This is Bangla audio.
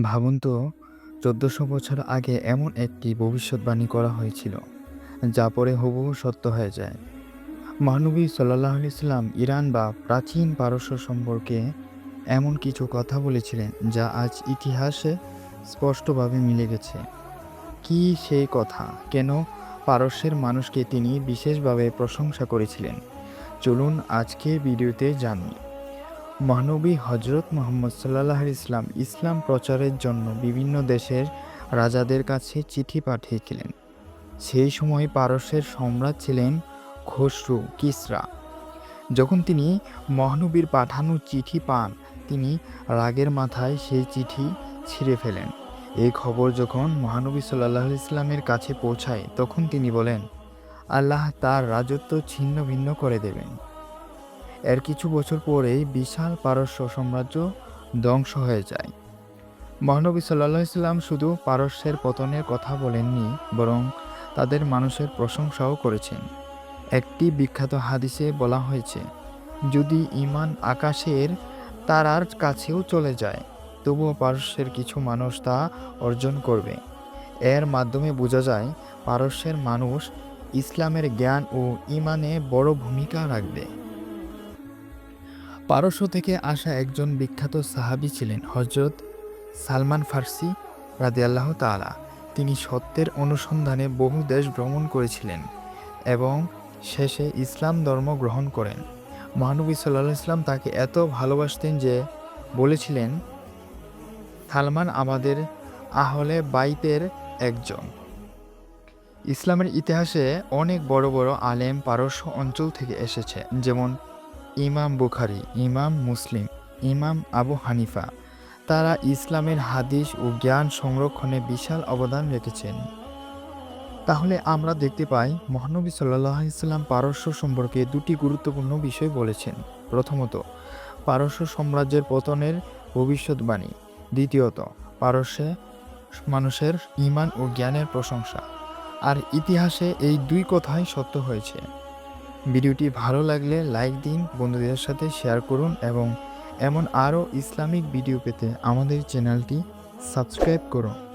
ভাবুন তো, ১৪০০ বছর আগে এমন একটি ভবিষ্যদ্বাণী করা হয়েছিল, যা পরে হুবহু সত্য হয়ে যায়। মহানবী সাল্লাল্লাহু আলাইহি সাল্লাম ইরান বা প্রাচীন পারস্য সম্পর্কে এমন কিছু কথা বলেছিলেন, যা আজ ইতিহাসে স্পষ্টভাবে মিলে গেছে। কী সেই কথা? কেন পারস্যের মানুষকে তিনি বিশেষভাবে প্রশংসা করেছিলেন? চলুন আজকের ভিডিওতে জানি। মহানবী হজরত মুহাম্মদ সাল্লাল্লাহু আলাইহি ইসলাম ইসলাম প্রচারের জন্য বিভিন্ন দেশের রাজাদের কাছে চিঠি পাঠিয়েছিলেন। সেই সময় পারস্যের সম্রাট ছিলেন খসরু কিসরা। যখন তিনি মহানবীর পাঠানো চিঠি পান, তিনি রাগের মাথায় সেই চিঠি ছিঁড়ে ফেলেন। এই খবর যখন মহানবী সাল্লাল্লাহু আলাইহি ইসলামের কাছে পৌঁছায়, তখন তিনি বলেন, আল্লাহ তার রাজত্ব ছিন্ন ভিন্ন করে দেবেন। এর কিছু বছর পরেই বিশাল পারস্য সাম্রাজ্য ধ্বংস হয়ে যায়। মহানবী সাল্লাল্লাহু আলাইহি সাল্লাম শুধু পারস্যের পতনের কথা বলেননি, বরং তাদের মানুষের প্রশংসাও করেছেন। একটি বিখ্যাত হাদিসে বলা হয়েছে, যদি ঈমান আকাশের তারার কাছেও চলে যায়, তবুও পারস্যের কিছু মানুষ তা অর্জন করবে। এর মাধ্যমে বোঝা যায়, পারস্যের মানুষ ইসলামের জ্ঞান ও ঈমানে বড় ভূমিকা রাখবে। পারস্য থেকে আসা একজন বিখ্যাত সাহাবী ছিলেন হযরত সালমান ফার্সি রাদিয়াল্লাহু তাআলা। তিনি সত্যের অনুসন্ধানে বহু দেশ ভ্রমণ করেছিলেন এবং শেষে ইসলাম ধর্ম গ্রহণ করেন। মহানবী সাল্লাল্লাহু আলাইহি ওয়াসাল্লাম তাকে এত ভালোবাসতেন যে বলেছিলেন, সালমান আমাদের আহলে বাইতের একজন। ইসলামের ইতিহাসে অনেক বড় বড় আলেম পারস্য অঞ্চল থেকে এসেছে, যেমন ইমাম বুখারী, ইমাম মুসলিম, ইমাম আবু হানিফা। তারা ইসলামের হাদিস ও জ্ঞান সংরক্ষণে বিশাল অবদান রেখেছেন। তাহলে আমরা দেখতে পাই, মহানবী সাল্লাল্লাহু আলাইহি ওয়াসাল্লাম পারস্য সম্পর্কে দুটি গুরুত্বপূর্ণ বিষয় বলেছেন। প্রথমত, পারস্য সাম্রাজ্যের পতনের ভবিষ্যদ্বাণী। দ্বিতীয়ত, পারস্যে মানুষের ঈমান ও জ্ঞানের প্রশংসা। আর ইতিহাসে এই দুই কথাই সত্য হয়েছে। ভিডিওটি ভালো লাগলে লাইক দিন, বন্ধুদের সাথে শেয়ার করুন এবং এমন আরও ইসলামিক ভিডিও পেতে আমাদের চ্যানেলটি সাবস্ক্রাইব করুন।